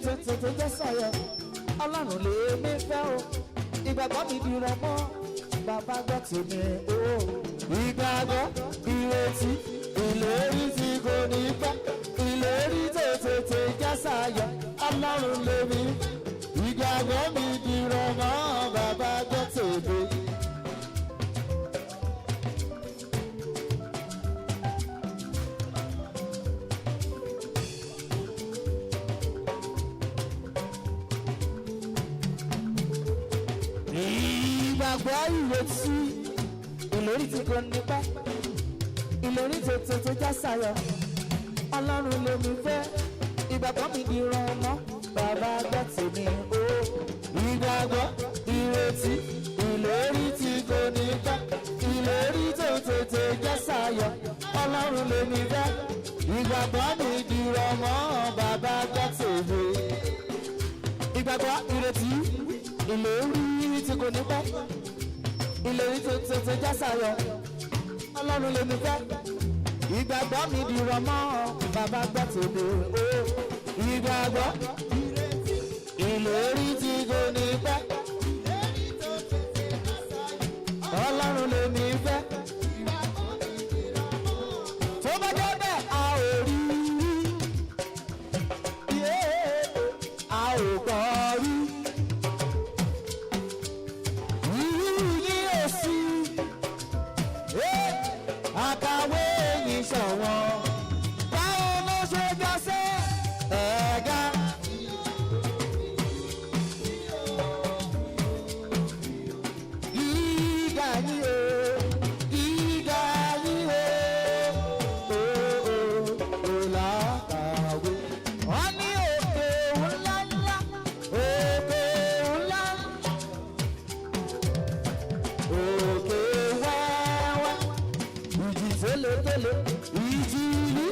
tuntun tó jẹ́ sọ̀yọ̀ ọlọ́run lè mí fẹ́ o ìgbàgbọ́ mi dìrọ̀ mọ́ bàbá gbọ́ tèmi o. ìgbàgbọ́ ìrètí ìlérí tí kò ní pẹ́ ìlérí tó tètè jẹ́ sọ̀yọ̀ ọlọ́run lè mí ìgbàgbọ́ mi dìrọ̀ mọ́ bàbá gbọ́ tèmi. ìgbàgbọ́ ìrètí ìlérí tí kò ní pẹ́ ìlérí tètè tó já sáyọ̀ ọlọ́run lèmi fẹ́ ìgbàgbọ́ mi di ràn mọ́ bàbá gbọ́ tèmi o. ìgbàgbọ́ ìrètí ìlérí tí kò ní pẹ́ ìlérí tètè já sáyọ̀ ọlọ́run lèmi fẹ́ ìgbàgbọ́ mi di ràn mọ́ bàbá gbọ́ tèmi. ìgbàgbọ́ ìrètí ìlérí tí kò ní pẹ́ ìlérí tètè já sáyọ̀ ọlọ́run lèmi fẹ́ ìgbàgbọ́ mi dìrọ̀ mọ́ bàbá gbọ́ tèmi o. ìgbàgbọ́ ìlérí tí kò ní pẹ́ ọlọ́run lèmi fẹ́ tó bá jẹ́ bẹ́ẹ̀ a ò rí a ò gbọ́ rí. àkàwé yìí ṣọ̀wọ́n báwo ló ṣe jọ sí ẹ̀ẹ́gá. gíga yìí o gíga yìí o o làkàwé. wọ́n ní òkè ńlá ńlá òkè ńlá òkè wẹ́wẹ́ tẹ́lẹ̀tẹ́lẹ̀ ìjì ìlú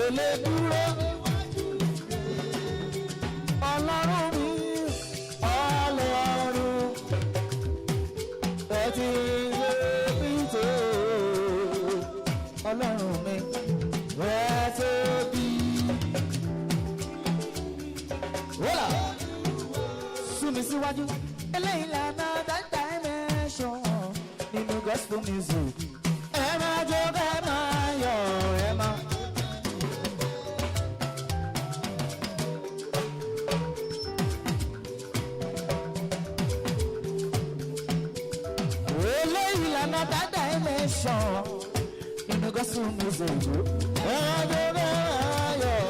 èlé dúró ọlọ́run mi ọlọ́run ẹtì ilé bíjò ọlọ́run mi ẹtì bí. wọ́lá sún mi síwájú eléyìí lànà dáadáa dimension nínú gospel music. ẹ máa jó ẹ máa yọ̀ ẹ máa. eléyìí lànà dáadáa dimension nínú gospel music. ẹ máa jó ẹ máa yọ̀.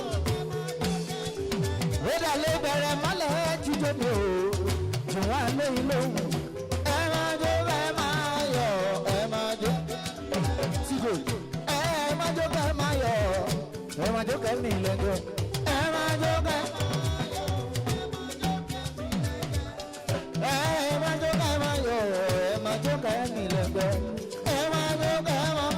rédà lè bẹ̀rẹ̀ mọ́lẹ̀ jíjọ́ mi ò jù wá lóyún lóhùn. ẹ máa jó ẹ máa yọ̀ ẹ máa jó. ẹ máa jó ẹ máa yọ̀ ẹ máa jó kẹ́mi lẹ́gbẹ́. ẹ máa jó ẹ máa jó ẹ máa yọ̀ ẹ máa jó kẹ́mi lẹ́gbẹ́. ẹ máa jó ẹ máa.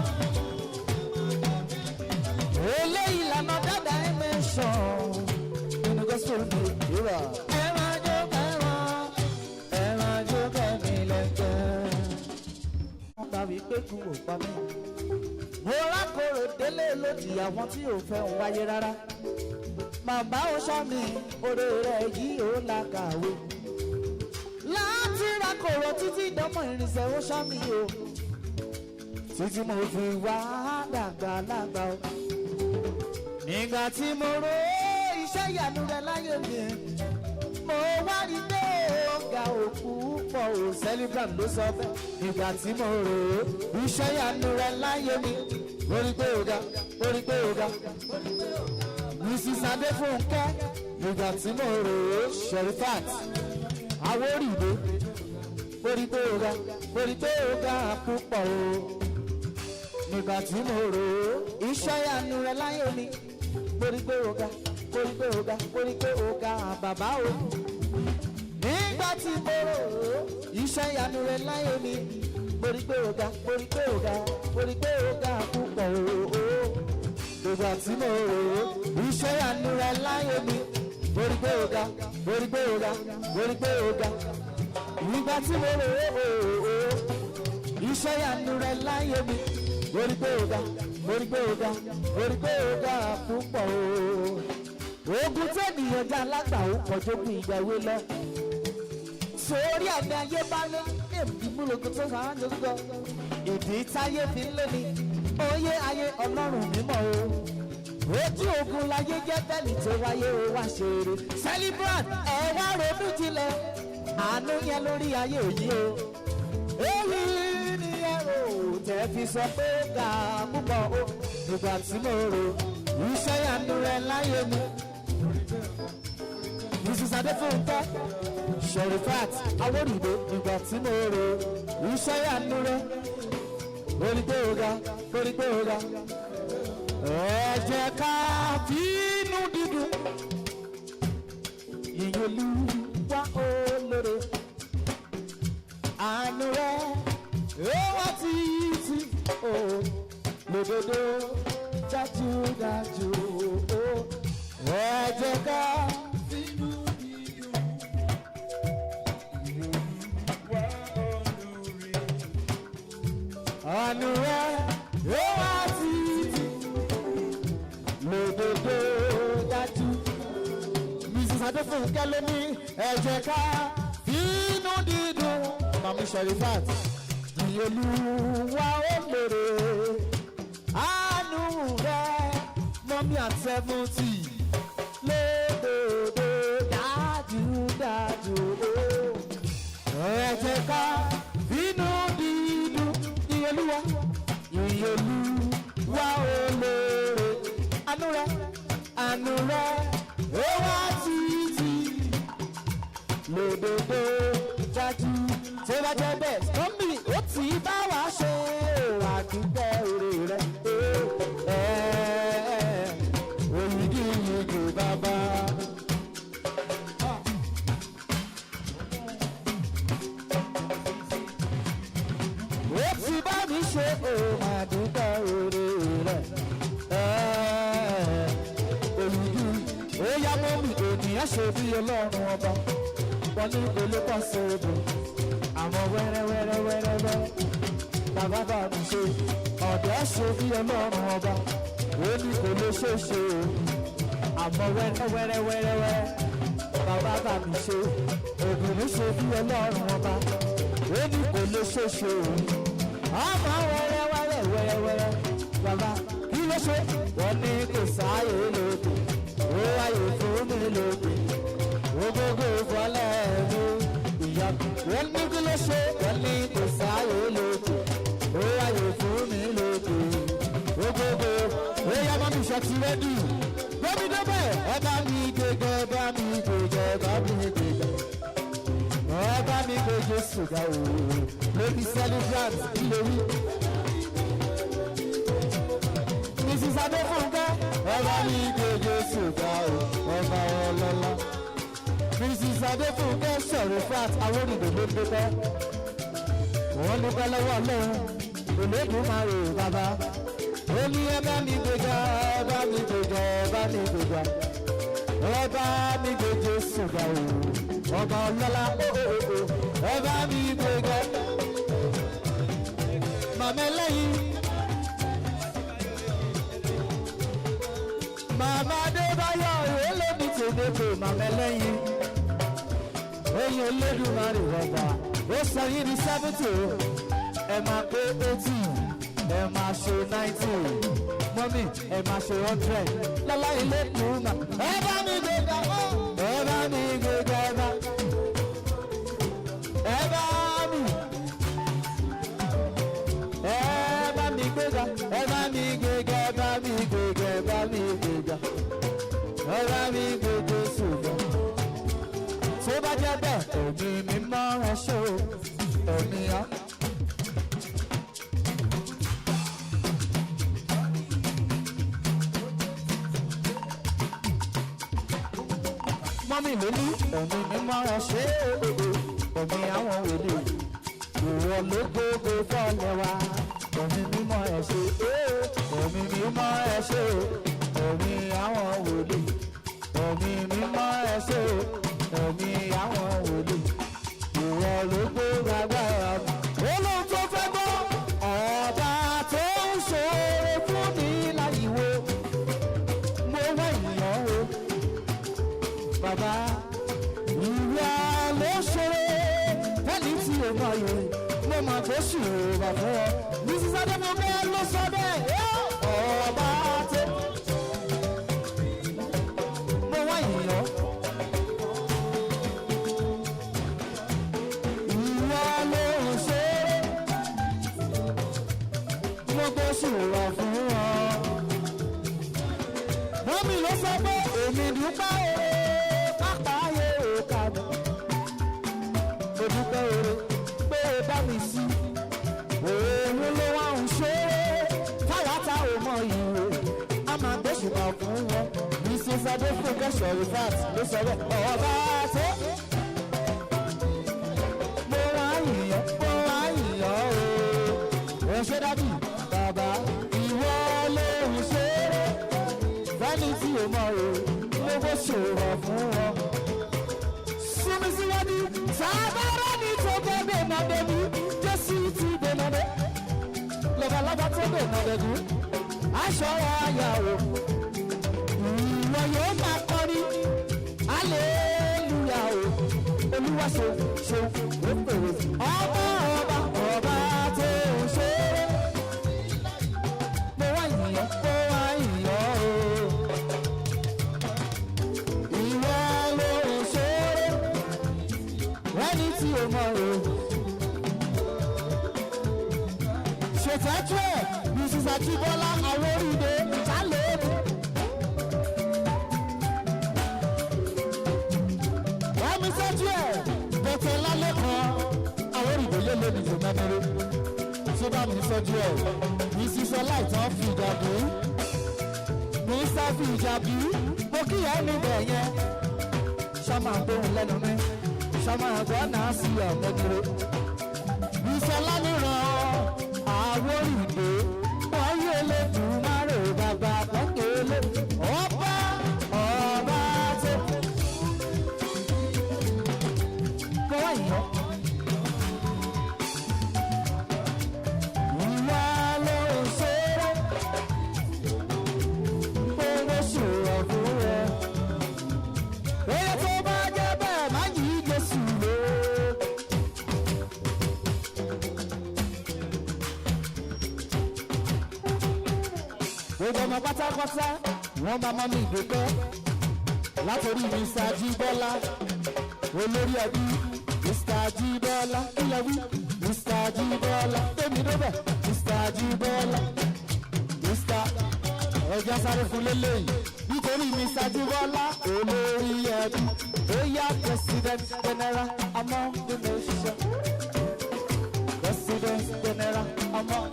eléyìí lànà dáadáa ẹ mẹ́sàn-án nínú gospel mi ìrà. ẹ máa jó ẹ máa jó kẹ́mi lẹ́gbẹ́. wọ́n bá wí pé kú ò pa mí. mo rákòrò délé lòdì àwọn tí ò fẹ́ ń wáyé rárá. màmá ó ṣá mi oore rẹ̀ yìí ó làkàwé. láti rákòrò títí dánmọ̀ ìrìnsẹ̀ ó ṣá mi o. títí mo fi wá dàgbà lágbà o. nígbà tí mo rò iṣẹ́ ìyanu rẹ̀ láyé mi. mo wá rí pé ọ̀gá òkú pọ̀ ò celebrant ló sọ bẹ́ẹ̀. nígbà tí mo rò iṣẹ́ ìyanu rẹ̀ láyé mi. orí pé ọ̀gá orí pé ọ̀gá. Mrs. Adéfúnkẹ́ nígbà tí mo rò Sherifat Awórìdé. orí pé ọ̀gá púpọ̀ o. nígbà tí mo rò iṣẹ́ ìyanu rẹ̀ láyé mi. orí pé ọ̀gá bàbá o. nígbà tí mo rò iṣẹ́ ìyanu rẹ̀ láyé mi. orí pé ọ̀gá púpọ̀ o. nígbà tí mo rò iṣẹ́ ìyanu rẹ̀ láyé mi. orí pé ọ̀gá. nígbà tí mo rò iṣẹ́ ìyanu rẹ̀ láyé mi. orí pé ọ̀gá púpọ̀ o. ogun tẹ́nìyàn já lágbà ó kọjú bí ìyàwó lọ. sórí àmì ayé bá ní èmi múlòkó tó máa ń lórúkọ. ìdí táyé fi ń lóni oyé ayé ọlọ́run mímọ́ o. ojú ogun láyé jẹ́ tẹ́lì tó wáyé o wá ṣeré. celebrant ẹ wá ronú jinlẹ̀ àánú yẹn lórí ayé yìí o. èyí ni ẹ̀rọ tẹ́ fi sọ pé gà púpọ̀ o. nígbà tí mo rò iṣẹ́ yanu rẹ̀ láyé mi. Mrs. Adéfúnkẹ́ Sherifat Awórìdé nígbà tí mo rò iṣẹ́ yanu rẹ̀ lórí pé ó ga lórí pé ó ga. ẹ jẹ́ ká fínú dídùn ìyẹn Olúwa olóore àánú rẹ̀ ó wá títí o lódodo dájúdájú o ẹ jẹ́ ká fínú dídùn Olúwa olóore àánú rẹ̀ ó wá títí lódodo dájú. Mrs. Adéfúnkẹ́ ló ní ẹ jẹ́ ká fínú dídùn mami Sherifat ìyẹn Olúwa olóore àánú rẹ̀ mọ́mí at 70 lódodo dájúdájú ẹ jẹ́ ká fínú dídùn ìyẹn Olúwa olóore àánú rẹ̀ ó wá títí lódodo dájú. tó bá jẹ́ bẹ́ẹ̀ mọ́mí ó ti bá wa ṣe àdúgbò orí rẹ̀ òyìnbí yìí bàbá. ó ti bá mi ṣe àdúgbò orí rẹ̀ òyìnbí ó yá mọ́mí ènìyàn ṣe bí ọlọ́run ọba wọn ní olùkọ́ sódò àmọ́ wẹ́rẹ́wẹ́rẹ́wẹ́rẹ́ bàbá bá mi ṣe ọ̀dọ́ ṣe bí ọlọ́run ọba ó ní kò lè ṣe ṣe o àmọ́ wẹ́rẹ́wẹ́rẹ́wẹ́rẹ́ bàbá bá mi ṣe ògùn ṣe bí ọlọ́run ọba ó ní kò lè ṣe ṣe o àmọ́ wẹ́rẹ́wẹ́rẹ́wẹ́rẹ́ bàbá kí ló ṣe wọ́n ní kò sáàyè lóde ó wáyé fún mi lóde gbogbo ìfọlẹ́ mi ìyá wọ́n ní kí ló ṣe wọ́n ní kò sáàyè lóde ó wáyé fún mi lóde gbogbo ẹ̀yà máa mi ṣe ti rẹ́dì gbẹ́mí débẹ̀ ẹ bá mi gbẹgbẹ́ ẹ bá mi gbẹgbẹ́ ẹ bá mi gbẹgbẹ́ ẹ bá mi gbẹ Jésù ga o lórí celebrant ìlérí. Mrs. Adéfúnkẹ́ ẹ bá mi gbẹ Jésù ga o ọba ọlọ́lá. Mrs. Adéfúnkẹ́ Sherifat Awórìdé ló dúpẹ́ wọ́n dúpẹ́ lọ́wọ́ Ọlọ́run Olódùmarè bàbá ó ní ẹ bá mi gbéga ẹ bá mi gbéga ẹ bá mi gbéga ẹ bá mi gbé Jésù ga o ọba ọlọ́lá ẹ bá mi gbéga màmá ẹlẹ́yin màmá Adébáyọ̀ ìwélébí tèmi pé màmá ẹlẹ́yin oyin Olódùmarè ọba ó sọ yín ní 70 ẹ máa pé 80 ẹ máa ṣe 90 mọ́mí ẹ máa ṣe 100 lọ́lá ilé kùnà ẹ bá mi gbéga ẹ bá mi gbéga ẹ bá mi gbéga ẹ bá mi gbéga ẹ bá mi gbéga ẹ bá mi gbéga ẹ bá mi gbéga ṣùgbọ́n tó bá jẹ́ bẹ́ẹ̀ ẹ̀mí mi máa ń ṣó ẹ̀mí á. mọ́mí ló ní ẹ̀mí mi máa ń ṣe ẹ̀mí àwọn òde ìwọ ló gbogbo fọ́lẹ̀ wa ẹ̀mí mímọ́ ẹ̀ ṣe ẹ̀mí mímọ́ ẹ̀ ṣe ẹ̀mí àwọn òde ẹ̀mí mímọ́ ẹ̀ ṣe ẹ̀mí àwọn òde ìwọ ló gbogbo agbára olóhùn tó fẹ́ gbọ́ ọba tó ń ṣòro fún mi láyìíwò mo wá ìyàn o bàbá ìwà ló ṣeré ẹni tí o mọ̀ yìí mo máa gbé ṣùgbọ́n fún ọ Mrs. Adébọ̀kẹ́ ló sọ bẹ́ẹ̀ ọba tó mo wá ìyàn ìwà ló ṣeré mo gbé ṣùgbọ́n fún ọ mọ́mí ló sọ pé èmi dúpẹ́ oore pápá ayé òkà mi mo dúpẹ́ oore pé o bá mi sí òun ló wá ń ṣe fáwátà ò mọ ìwé a máa gbóṣùbà fún wọn Mrs. Adéfúnkẹ́ Sherifat ló sọ bẹ́ẹ̀ ọba tó mo wá yìnyín o ò ṣe dábì bàbá ìwọ ló ń ṣe fẹ́ni tí o mọ̀ o ló bó ṣòro fún wọn. Súnmi síwájú sábàárà ní tó bẹ́ẹ̀ dènà dèbí Jésù ti dènà dé. Lọ́balọ́ba tó dènà dèbí aṣọ ayàwó. Ìwọ yóò máa kọrin hallelujah o. Olúwa ṣe ó pèrè. Ọba tó ṣe é. Mo wá ìyàn o. Ẹni tí o mọ̀ o ṣètẹ́jú ẹ̀ Mrs. Ajíbọ́lá Awórìdé Kálẹ́ẹ̀bù ẹ̀mí sẹ́jú ẹ̀ bọ̀tẹ̀ lálẹ́ kan Awórìdé lélẹ̀ ní jòmẹ́mẹ́rẹ́ tí bá mi sọ́jú ẹ̀ Mrs. Ọláìtàn fi ìjàbí Mr. fi ìjàbí mo kíyà ẹni bẹ̀ yẹn ṣọ́mà gbóhùn lẹ́nu mi ṣọmọ ẹ̀gbọ́n náà sí ọ̀gbẹ́gbẹ́rẹ́ ìṣẹ̀lá nìran Àwórìdé wọ́n yé lẹ́dùn márùn bàbá kọ́kẹ́lẹ́ ọba tó kọ́ ìyọ́ ìwà ló ń ṣeré owó ṣòro fún ẹ èyí tó bá jẹ́ bẹ́ẹ̀ má yí Jésù lé. Gbogbo ọmọ pátápátá wọ́n bá mọ́mí ìdókẹ́ látòrí Mr. Ajíbọ́lá olórí ẹbí Mr. Ajíbọ́lá kílẹ̀ wí Mr. Ajíbọ́lá tèmi débẹ̀ Mr. Ajíbọ́lá Mr. ẹja sáré fún lélẹ́yìn nítorí Mr. Ajíbọ́lá olórí ẹbí oya President General among the nation President General among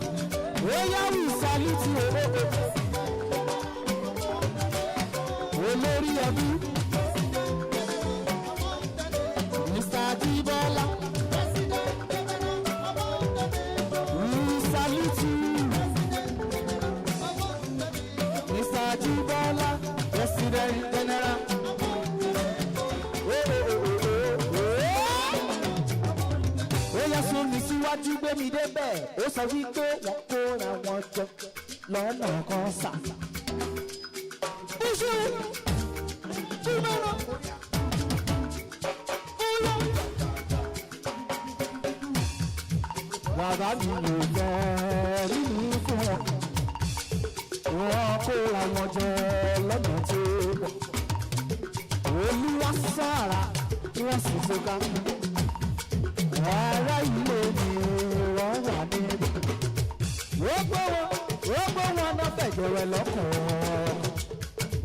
oya we salute you olórí ẹbí Mr. Ajíbọ́lá we salute you Mr. Ajíbọ́lá President General. Oya sún mi síwájú gbé mi débẹ̀ ó sọ wípé wọ́n kóra wọn jọ lọ́nà kan sà. Bàbá mi ò fẹ́ rí mi fún wọn. Wọ́n kóra wọn jọ lọ́nà tó pọ̀. Olúwa sára wọ́n sì ṣèkà. Ará ilé mi wọ́n wà níbẹ̀. Gbogbo wọn náà fẹ̀jọ̀ rẹ̀ lọ́kàn.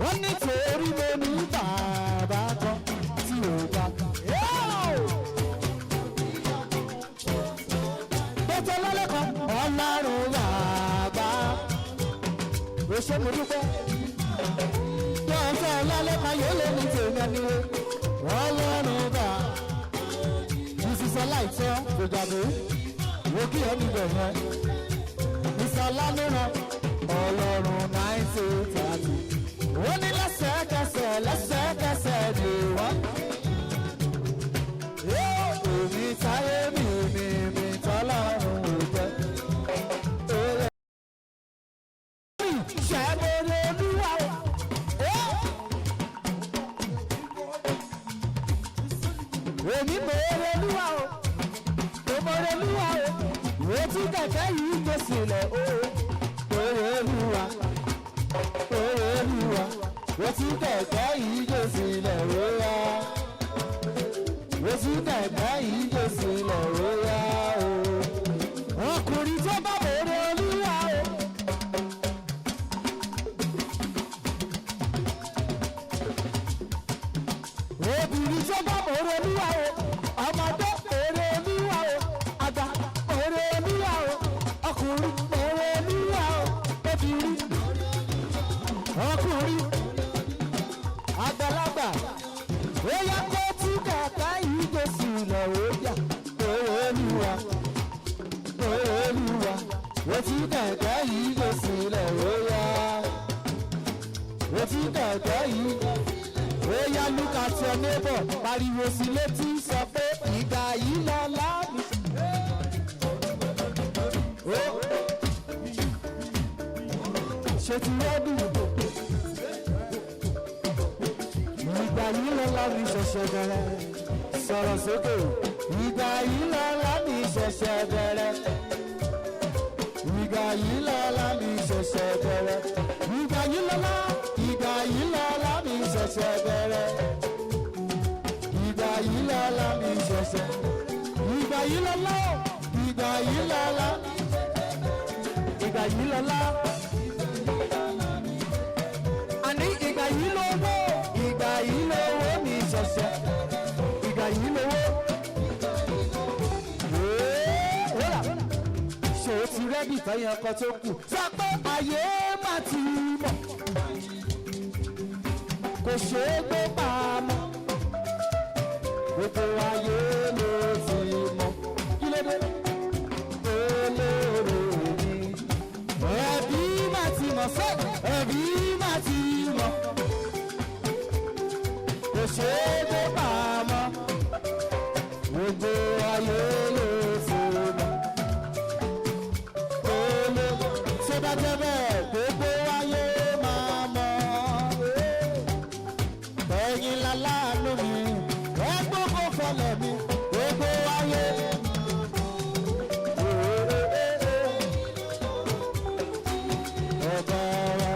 Wọ́n nítorí mo ní bàbá kan tí ò bá. Gbogbo lọ́lẹ́ kan Ọlọ́run bàbá. Ó ṣe mo dúpẹ́. Wọ́n fẹ́ lọ́lẹ́ kan yóò lé ní tèmi ẹni wo. Ọlọ́run bàbá. Ọláìtàn gbèjàdé wo kí ẹni bẹ̀rẹ̀ ìsọlá mìíràn Ọlọ́run 1930 ó ní lẹ́sẹ̀kẹsẹ̀ ni wọ́n. Èmi táyé mi tọ́lọ́run ò jẹ́. Ṣẹ́gbẹ́rẹ́ olúwa o. èmi mọ̀ọ́rẹ́ olúwa o mọ̀ọ́rẹ́ olúwa o ìwé tí kẹ̀kẹ́ yìí tó sílẹ̀ o mọ̀ọ́rẹ́ olúwa mọ̀ọ́rẹ́ olúwa ìwé tí kẹ̀kẹ́ yìí tó sílẹ̀ o yá ìwé tí kẹ̀kẹ́ yìí tó sílẹ̀ o yá o ọkùnrin tó bá mọ̀ọ́rẹ́ olúwa o. Obìnrin tó bá mọ̀ọ́rẹ́ olúwa o ọmọdé mọ̀ọ́rẹ́ olúwa o àgbà mọ̀ọ́rẹ́ olúwa o ọkùnrin mọ̀ọ́rẹ́ olúwa o obìnrin ọkùnrin àgbàlagbà ó yá kó tí kàkà yìí tó sílẹ̀ ó yá mọ̀ọ́rẹ́ olúwa mọ̀ọ́rẹ́ olúwa ó tí kàkà yìí tó sílẹ̀ ó yá ó tí kàkà yìí tó sílẹ̀. Oya look at your neighbor, pariwo sí létí sọ pé ìgbà yìí lọ láàmì. Ṣé ti rẹ́dù? Ìgbà yìí lọ láàmì ṣẹ̀ṣẹ̀ bẹ̀rẹ̀. Sọ̀rọ̀ sókè. Ìgbà yìí lọ láàmì ṣẹ̀ṣẹ̀ bẹ̀rẹ̀. Ìgbà yìí lọ láàmì ṣẹ̀ṣẹ̀ bẹ̀rẹ̀. Ìgbà yìí lọ láàmì. Ìgbà yìí lọ́la mi ṣẹ̀ṣẹ̀ bẹ̀rẹ̀. Ìgbà yìí lọ́la mi ṣẹ̀ṣẹ̀. Ìgbà yìí lọ́la. Ìgbà yìí lọ́la. Ìgbà yìí lọ́la. Àní ìgbà yìí lówó. Ìgbà yìí lówó mi ṣẹ̀ṣẹ̀. Ìgbà yìí lówó. Ṣé o ti rẹ́dì fẹ́yìn ọkọ tó kù? Sọ pé ayé má ti mọ̀. Kò ṣe é gbé pamọ́, gbogbo ayé ló ti mọ̀. Kí ló dé? Olóró mi. Ẹbí má ti mọ̀ sẹ́, ẹbí má ti mọ̀. Kò ṣe é gbé pamọ́, gbogbo ayé ló ti mọ̀. Olóró ṣé bá jẹ́ bẹ́ẹ̀ gbogbo ayé máa mọ̀. Ẹ̀yin láláàánú mi, ẹ gbogbo fọlẹ̀ mi, gbogbo ayé. Ọ̀gá wa,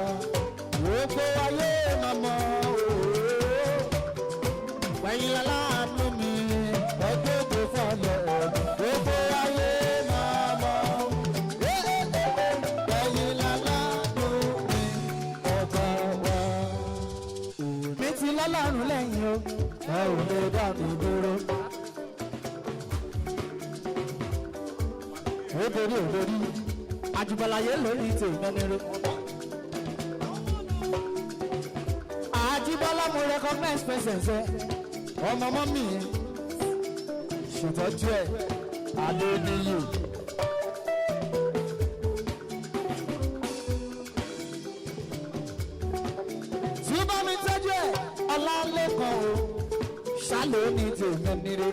gbogbo ayé máa mọ̀. Ẹ̀yin láláàánú mi, ẹ gbogbo fọlẹ̀ mi, gbogbo ayé máa mọ̀. Ẹ̀yin láláàánú mi, ọ̀gá wa. Mi ti lọ́lọ́run lẹ́yìn o, ẹ ò lè dá mi dúró. Ó borí òborí, àjùbọ̀láyé lórí tèmẹ́niró. Àjíbọ́lá mo recognize presence ẹ, ọmọ mọ́mì yẹn, ṣètọ́jú ẹ̀, Adéníyì. Tí bá mi tọ́jú ẹ̀, Ọlálẹ́kan o, ṣáló ní tèmẹ́niró.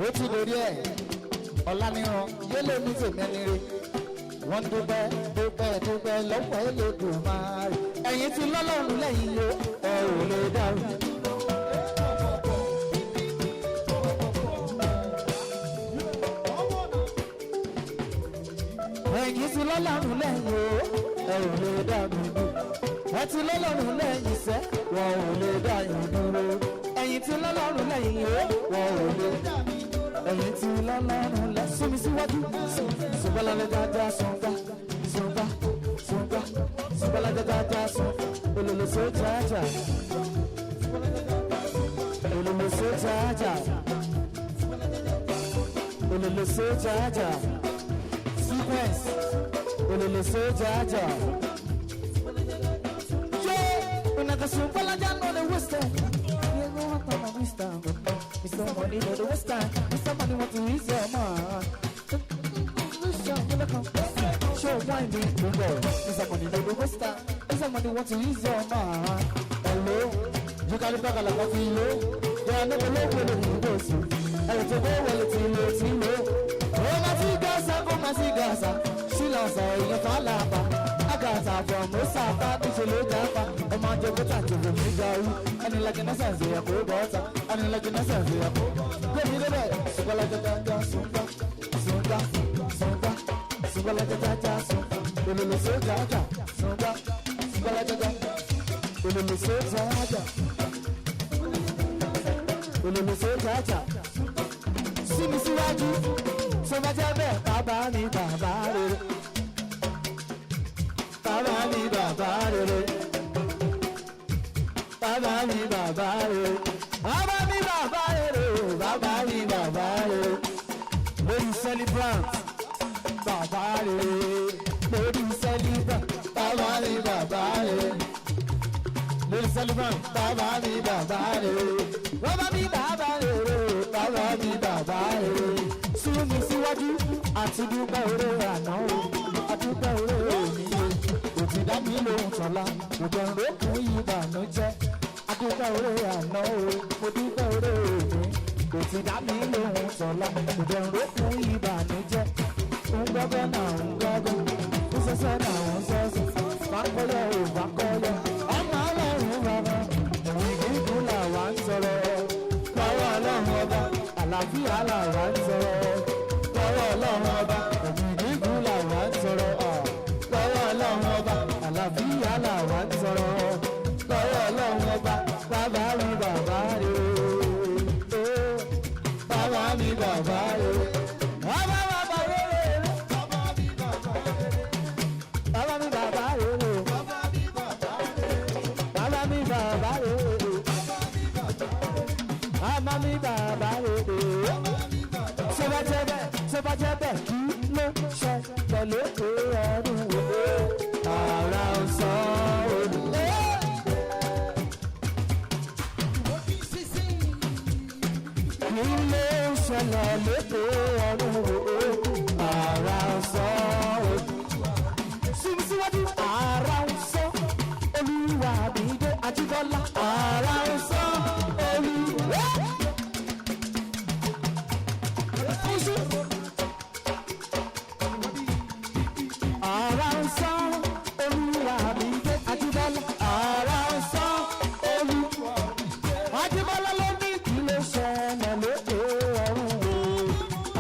Ó ti lórí ẹ̀, Ọláníran yélé ní tèmẹ́niró. Wọ́n dúpẹ́ dúpẹ́ dúpẹ́ lọ́wọ́ Elédùmarè. Ẹ̀yin ti lọ́lọ́run lẹ́yìn o, ẹ ò lè dàrú. Ẹ̀yin ti lọ́lọ́run lẹ́yìn o, ẹ ò lè dàrú. Ẹ ti lọ́lọ́run lẹ́yìn sẹ́, wọn ò lè dá yín dúró. Ẹ̀yin ti lọ́lọ́run lẹ́yìn o, wọn ò lè dá mi dúró. Ẹ̀yin ti lọ́lọ́run lẹ́yìn sún mi síwájú. Sùnbọ́lálẹ́ dáadáa sùnbá sùnbá sùnbá sùnbọ́lálẹ́ dáadáa sùnbá. Olùlọ sójájà olùlọ sójájà olùlọ sójájà sequence olùlọ sójájà. Unakasumbalanja no the western. You go up on the western. Mr. Money no the western. Mr. Money want to use your man. Show why me to go. Mr. Money no the western. Mr. Money want to use your man. Hello, you got it back like what you know. You are never low when you go to. I let you go well it's in low. Oh my Gaza, go my Gaza. She loves her in your falaba. I got her. mo sábà níṣẹ́ ló jáfa ọmọ àjọpọ̀ tàjọpọ̀ mi garu ẹni lẹ́kìn náà sàn ṣèyà kó bọ́ọ̀tà ẹni lẹ́kìn náà sàn ṣèyà kó gbẹ̀mí débẹ̀ sùgbọ́lájájá sùngbà sùngbà sùngbà sùgbọ́lájájá sùngbà olùlù sójájà sùngbà sùgbọ́lájájá olùlù sójájà olùlù sójájà sí mi síwájú sọ́mọ́jẹ́ bẹ́ẹ̀ bàbá mi bàbá rere. Bàbá mi bàbá rere. Bàbá mi bàbá rere. Bàbá mi bàbá rere. Bàbá mi bàbá rere. Lórí celebrant. Bàbá rere. Lórí celebrant. Bàbá mi bàbá rere. Lórí celebrant. Bàbá mi bàbá rere. Bàbá mi bàbá rere. Bàbá mi bàbá rere. Sún mi síwájú àti dúpẹ́ oore àná o. Àdúpẹ́ oore òní o. Òtí dá mi lóhùn tọ́lá. Òjò ń rókun ìbànújẹ́. Àdúpẹ́ oore àná o. Mo dúpẹ́ oore òní. Òtí dá mi lóhùn tọ́lá. Òjò ń rókun ìbànújẹ́. Ń gbọ́gbọ́ náà ń gbọ́gbọ́. Ń sẹ́sẹ́ náà ń sẹ́sẹ́. Fákọ́yọ̀ ò fákọ́yọ̀. Ọmọ ọlọ́run bàbá. Òun gígùn làwa ń sọ̀rọ̀. Lọ́wọ́ ọlọ́run ọba. Àlàáfíà làwa ń sọ̀rọ̀. Lọ́wọ́ ọlọ́run ọba. Òun gígùn làwa ń sọ̀rọ̀. Lọ́wọ́ ọlọ́run ọba. Àlàáfíà làwa ń sọ̀rọ̀. Lọ́wọ́ ọlọ́run ọba. Bàbá mi bàbá rè é. Bàbá mi bàbá rè é. Bàbá bàbá rè é. Bàbá mi bàbá rè é. Bàbá mi bàbá rè é. Bàbá mi bàbá rè é. Bàbá mi bàbá rè é. Sọ́bàjẹ́bẹ̀ kí ló ṣẹlẹ̀ lókè ọdún wo? Ara ọ̀sán olùlé. Kí ló ṣẹlẹ̀ lókè ọdún wo? Ara ọ̀sán olùlé. Síwájú ara ọ̀sán olúwa àbídé Ajíbọ́lá. Ara ọ̀sán olúwa. Ara ọ̀sán olúwa àbídé Ajíbọ́lá. Ara ọ̀sán olúwa Ajíbọ́lá ló ní kí ló ṣẹlẹ̀ lókè ọ̀run wo.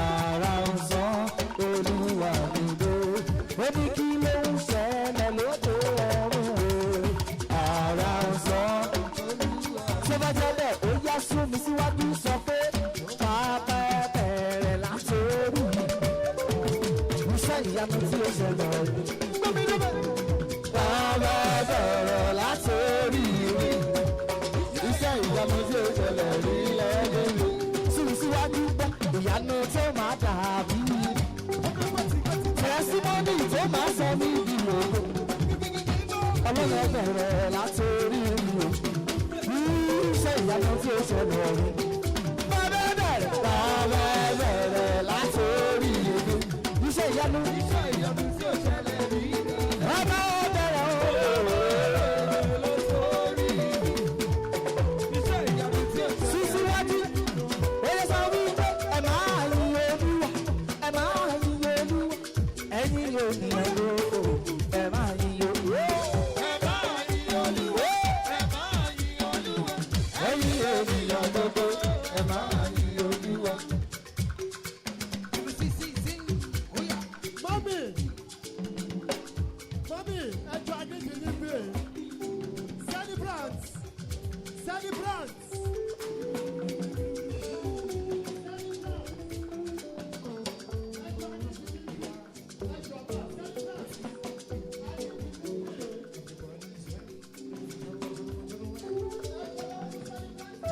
Ara ọ̀sán olúwa àbídé ó ní kí ló ń ṣẹlẹ̀ lókè ọ̀run wo. Ara ọ̀sán olúwa. Ṣé bá jẹ́ bẹ́ẹ̀ ó yá sún mi síwájú sọ pé bàbá bẹ̀rẹ̀ láti orí iṣẹ́ ìyanu tí ó ṣẹlẹ̀ ọ̀dún. Bàbá bẹ̀rẹ̀ láti orí rí iṣẹ́ ìyanu tí ó ṣẹlẹ̀ rí lẹ́yìn mi. Sún síwájú gbọ́ ìyanu tó máa dàbí tẹ̀símọ́nì tó máa sọ mí di ògo. Ọlọ́run bẹ̀rẹ̀ láti orí rí iṣẹ́ ìyanu tí ó ṣẹlẹ̀ rí. Bàbá bẹ̀rẹ̀ láti orí rí iṣẹ́ ìyanu tí ó ṣẹlẹ̀ rí. Bàbá bẹ̀rẹ̀ lórí iṣẹ́ ìyanu tí ó ṣẹlẹ̀ rí. Sísíwájú eré sọ wípé ẹ máa yin Olúwa, ẹ máa yin Olúwa, ẹ̀yin ènìyàn lóko, ẹ máa yin Olúwa. Ẹ máa yin Olúwa, ẹ máa yin Olúwa, ẹ̀yin ènìyàn lóko, ẹ máa yin Olúwa. Mami, ẹjọ́ agbègbè ní bèrè. Celebrant.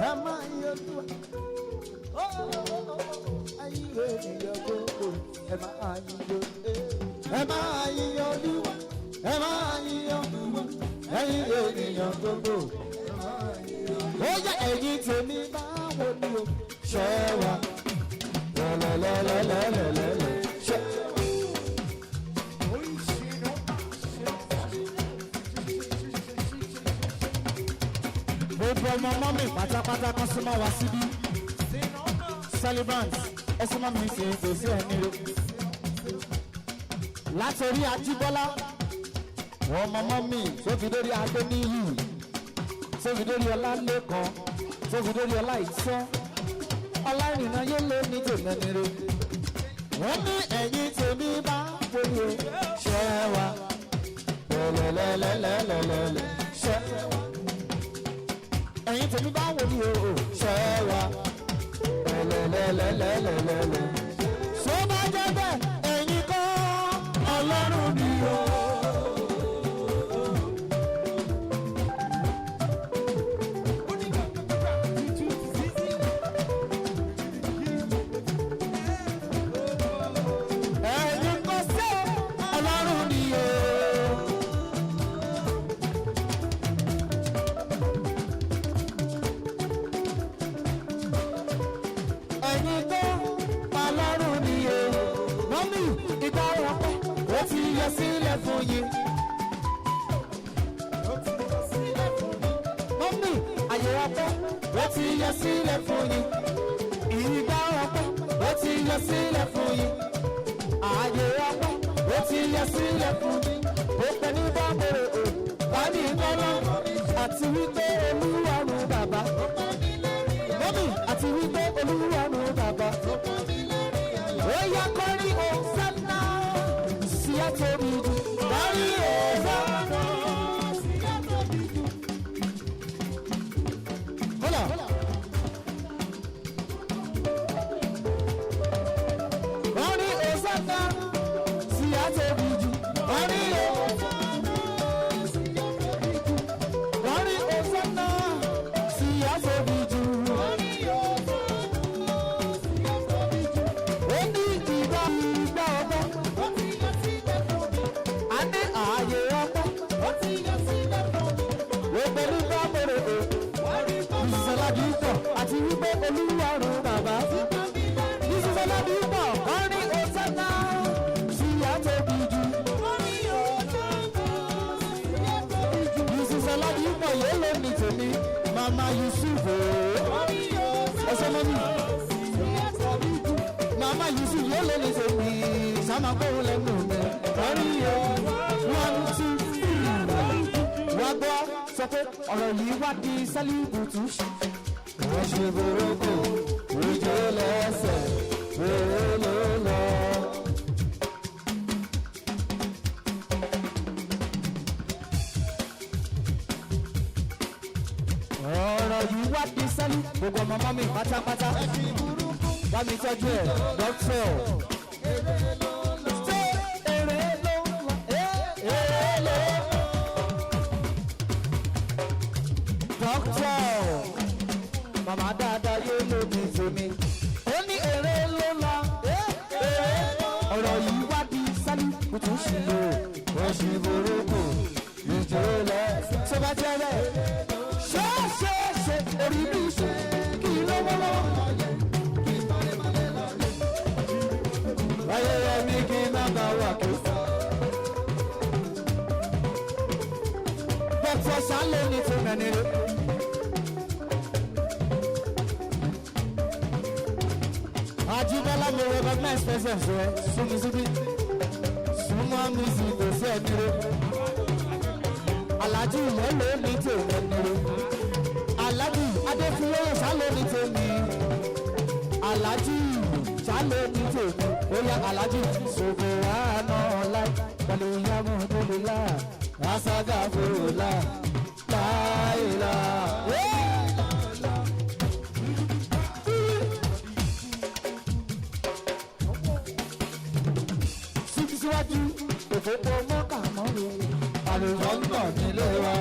Ẹ máa yin Olúwa, ẹ̀yin ènìyàn lóko, ẹ máa yin Olúwa. Ẹ máa yin Olúwa, ẹ máa yin Olúwa, ẹ̀yin ènìyàn gbogbo. Ó yá ẹ̀yin tèmi báwo ni o ṣe wà? Lẹ́lẹ́lẹ́lẹ́lẹ́lẹ́lẹ́ ṣe. Gbogbo ọmọ mọ́mì pátápátá kan súnmọ́ wá síbí. Celebrant ẹ súnmọ́ mi ṣe gbèsè ẹni rẹ. Látòrí Ajíbọ́lá wọ́n mọ́mọ́ mi sófi lórí adé níyì sófi lórí ọlá lẹ́kan sófi lórí ọlá ìsọ́ ọlá ìrìnà yóò lé ní tèmẹ́nire wọ́n ní ẹ̀yìn tèmi bá wọlé ṣẹ́ wa lẹ́lẹ́lẹ́lẹ́lẹ́lẹ́lẹ́ ṣẹ́ ẹ̀yìn tèmi bá wọlé o ṣẹ́ wa lẹ́lẹ́lẹ́lẹ́lẹ́lẹ́lẹ́ ṣó bá jẹ́ bẹ́ẹ̀ ẹ̀yìn kọ́ ọlọ́run ni o. Sílẹ̀ fún yín. Mọ́mí àyè ọpẹ́ ó ti yẹ sílẹ̀ fún yín. Ìgbà ọpẹ́ ó ti yẹ sílẹ̀ fún yín. Àyè ọpẹ́ ó ti yẹ sílẹ̀ fún yín. Ó pẹ́ ní bọ́ọ̀mù o, wá ní ìkọ́lọ́. Àti wípé olúwarùn bàbá. Mọ́mí àti wípé olúwarùn bàbá. Ó yá kọrin o sẹ́nà. Tóbi jù lórí ẹ̀rọ. Kọ́lá. Lórí ẹ̀sánná sí àtóbi jù lórí ẹ̀rọ. Lórí ẹ̀sánná sí àtóbi jù lórí ẹ̀rọ. Ó ní ìgbà ọgbọ́n. Pẹ̀lú bámọ̀rẹ̀ o, ìsọ̀ládìpọ̀ àti wípé olúwarùn bàbá. Ìsọ̀ládìpọ̀ kọrin òsánná sí àtóbi jù. Ìsọ̀ládìpọ̀ yóò lè ní tèmi, Mama Yusuf o. Ọ̀sẹ̀ mọ́mí. Mama Yusuf yóò lè ní tèmi, Sàmà kóhun lẹ́nu mi. Kọrin o, 1, 2, 3. Wá gbọ́ sọ pé ọ̀rọ̀ yìí wá di sálíbùtù ṣe. Wọ́n ṣe burúkú ìjọ lẹ́sẹ̀ wéré ló lọ. Ọ̀rọ̀ yìí wá di sálí gbogbo ọmọ mọ́mí pátápátá. Bá mi tọ́jú ẹ̀ dọ́kítọ̀. Màmá dáadáa yóò lóbi tèmi. Ó ní èrè ló la. Ọ̀rọ̀ yìí wá di sálí kùtù sí lò. Wọ́n ṣe burúkú ìjọ lẹ̀. Ṣé bá jẹ́ bẹ́ẹ̀? Ṣé orí bí ṣe kí lọ́wọ́lọ́wọ́. Ayé rẹ̀ mi kí n má bá wà kí. Dr. Sálẹ̀ ní tèmẹ́ni rẹ̀. Ajibala mo recognize presence rẹ sunmi súnmọ́ music kò sí ẹni rẹ Alhaji ìyẹn ló ní tèmi ẹni rẹ Alhaji Adéfúnlóyè sálọ ní tèmi Alhaji sálọ ní tèmi oya Alhaji Soberano láì pẹ̀lú yàmú délélá asaga fòlá láìlá. Síwájú òfófó mọ́kà mọ́rò àlùfọ́ ń bọ̀ nílé wa.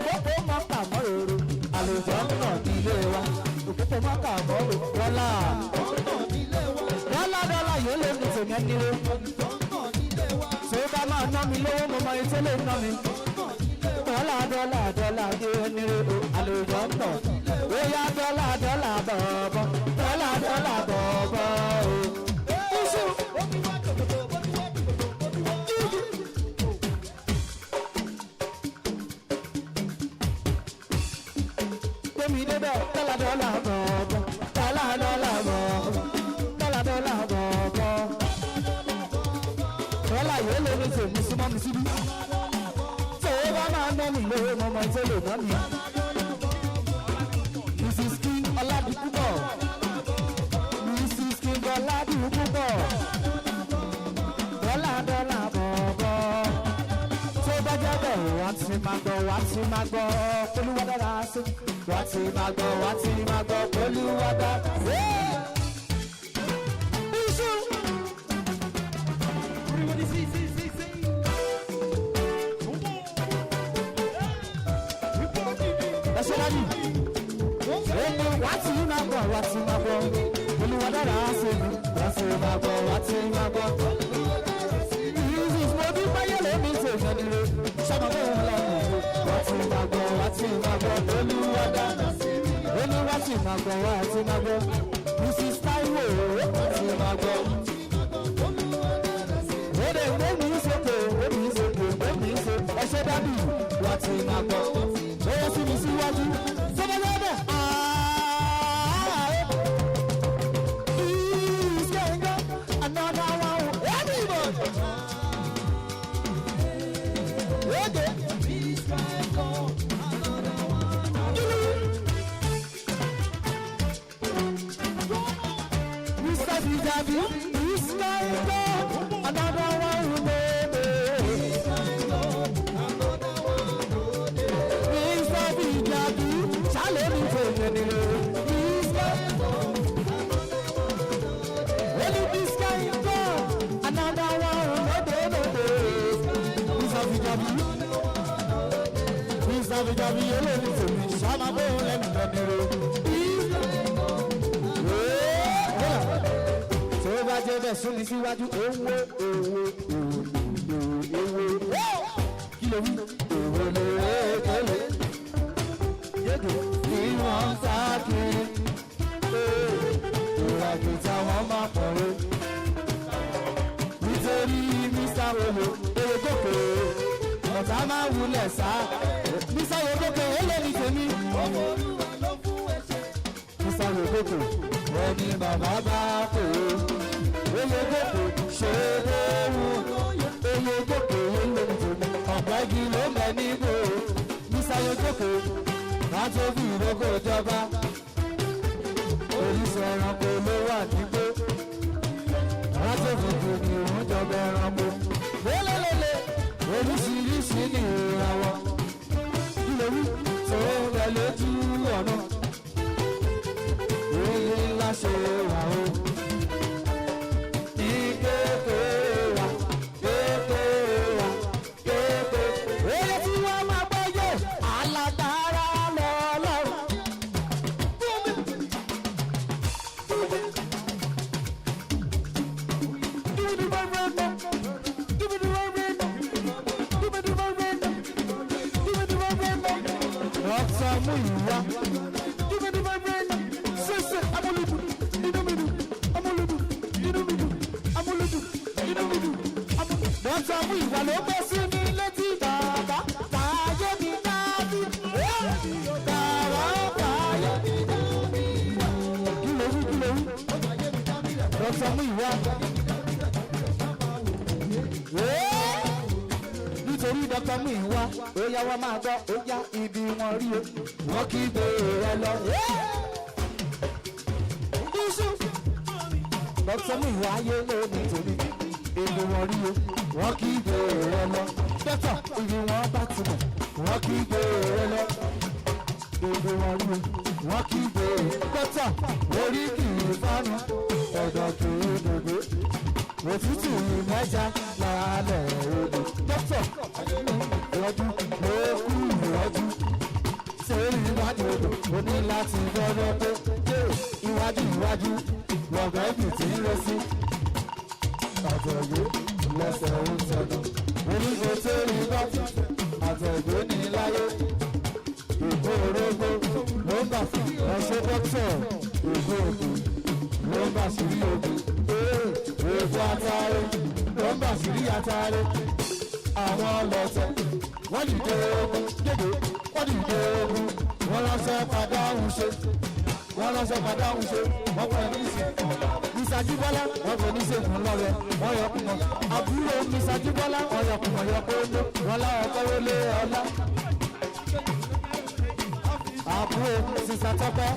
Òfófó mọ́kà mọ́rò àlùfọ́ ń bọ̀ nílé wa. Òfófó mọ́kà mọ́rò dọ́là. Dọ́là yóò lè ní tèmi ẹni rẹ̀. Ṣé bá máa ná mi lówó mo mọ etí lè ná mi? Dọ́là gé ẹni rẹ̀ o àlùfọ́ ń bọ̀. Ó yá dọ́là bọ̀ọ̀bọ̀. Dọ́là bọ̀ọ̀bọ̀ o. Gbẹ̀mí débẹ̀ dọ́là bọ̀ọ̀bọ̀. Dọ́là bọ̀ọ̀bọ̀. mi síbí. tó o bá máa ná mi lówó mọ́mọ́ tó lè ná mi. Mrs. King Ọládìpúpọ̀. Mrs. King Ọládìpúpọ̀. dọ́là dọ́là bọ̀bọ̀. tó bá jẹ́ bẹ́ẹ̀ wá ti máa gbọ́ wá ti máa gbọ́ Olúwa dára sí. wá ti máa gbọ́ wá ti máa gbọ́ Olúwa dára sí. Ẹ̀ṣọ́lájú, èmi wá tí máa gbọ́, Olúwa dára sí mi, wá tí máa gbọ́, Ìyíṣìí mo bí báyẹ̀ lómi ṣe ìfẹ́nire, ṣọ́mọ fún wọn lọ́wọ́, wá tí máa gbọ́, Olúwa dára sí mi, Olúwa tí máa gbọ́, Mrs. Taiwo, wá tí máa gbọ́. Òde gbẹ́mí sókè, ẹ̀ṣẹ́ dábì, wá tí máa gbọ́. Bóyá sí mi síwájú, sọ́dọ̀dọ̀dọ̀. He's going up, another one. Everybody. Okay. He's going up, another one. Mr. Bijabi, he's going up, another one. Jabi olórí tèmi sábà bó lẹ́nu lẹ́nu rẹ̀. tó bá jẹ́ bẹ́ẹ̀ sún mi síwájú owó kí ló wí owó lóore kẹ́lẹ́ yéèdè kí wọ́n sá kiri ìrìnàjò táwọn máa pọ̀ rẹ̀ nítorí Mr. Olo èrè gòkè ọ̀tá máa wulẹ̀ sá. Mr. Yogoko eléyìí tèmi. ọmọ Olúwa ló fún ẹsẹ̀. Mr. Yogoko ẹni bàbá bá kò ó. Yogoko ṣe é wù. Yogoko eléyìí tèmi. ọ̀pẹ́ igi ló mẹ́ nígbò. Mr. Yogoko máa tó bí ìrókò jọba. Oríṣi ẹranko ló wà nígbó. Máa tó fòfò ní òun jọba ẹranko. Lélẹ́lẹ́lẹ́ oríṣiríṣi ní ìràwọ̀. Lórí tó bẹ lójú ọ̀nà èyí ńlá ṣe wà ó ní kékeré wa èyí tí wọ́n máa gbọ́yé alágbára lọ́lọ́run. Mú ìwá. Give me the vibrant. Sese amoludu. Inumidu. Amoludu. Inumidu. Amoludu. Inumidu. Amoludu. Dọ́tà mú ìwà ló gbé sí mi létí bàbá. Báyé mi dábì. Bàbá báyé mi dábì. Kí ló wí? Dọ́tà mú ìwá. Nítorí dọ́tà mú ìwá. Ó yá wá máa gbọ́. Ó yá ibi wọn rí o. Wọ́n kí bèrè lọ. Dọ́kítà mú ìwà ayé lónìí torí èdè wọn rí o. Wọ́n kí bèrè lọ. Dọ́kítà ibi wọn bá ti mọ̀. Wọ́n kí bèrè lọ. Èdè wọn rí o. Wọ́n kí bèrè. Dọ́kítà orí kì í fánú. Ẹ̀dọ̀ kì í dòdò. Òtútù ìmẹ́ja lálẹ́ odò. Dọ́kítà ìrọ́jú ló kú ìrọ́jú. Sẹ́yìn ìwájú odò, o ní láti gbọ́dọ̀ pé iwájú lọ́gọ́ ẹ̀bì tí ń lọ sí. Àtẹ̀gbé lẹ́sẹ̀ ń sọ̀dọ̀, onígbò tó rí bá àtẹ̀gbé ní láyé. Ìgbó orógbó ló ń bà fún ẹṣẹ́ dọ́kítọ̀, ìgbó ògùn ló ń bà sírí ògùn. Èèfó àtàrí ló ń bà sírí àtàrí. Àwọn ọlọ́tẹ̀ wọ́n dìde ogun dédé. Wọ́n dìde ogun, wọ́n ránṣẹ́ padà ń ṣe, wọ́n pẹ̀lú ìsìn. Mr. Jíbọ́lá wọ́n kò ní sèkùn lọ́rẹ̀ wọ́n yọ kùmọ̀ àbúrò Mr. Jíbọ́lá wọ́n yọ kùmọ̀ yọ kóńdó wọ́n láwọn kọ́wé lé ọlá àbúrò sísá tọ́pẹ́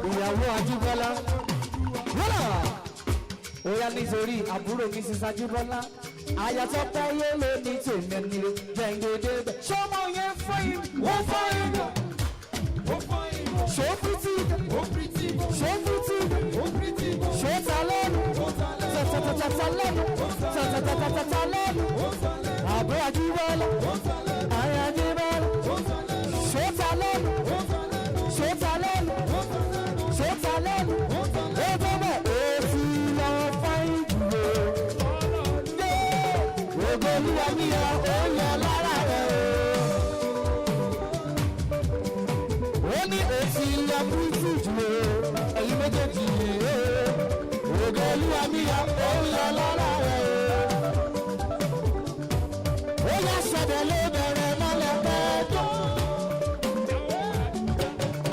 ìyàwó Ajíbọ́lá wọ́lá ó yá nítorí àbúrò mi sísá Jíbọ́lá àyàtọ́pẹ́ yé ló ní tèmi ẹni jẹ́ǹgédé bẹ̀ ṣọ́mọ yẹn fọ́yín wọ́n fọ́yín ṣó fìtì ṣó fìtì ṣó ta lẹ́nu tàtàtàtà lẹ́nu tàtàtàtà lẹ́nu àbúrò Ajíbọ́lá àyà Ajíbọ́lá ṣó ta lẹ́nu ṣó ta lẹ́nu ṣó ta lẹ́nu ó tó bẹ̀ èsì lọ fáyín jùlọ gbogbo olúwa mi yọ ó yọ lára rẹ̀ ó ní èsì lọ fíìsì jùlọ ẹ̀yin méjèèjì gbogbo olúwa mi yọ ó yọ lára rẹ̀ ó yà sọ̀dọ̀ ló bẹ̀rẹ̀ mọ́lẹ̀ pẹ́ẹ́tọ́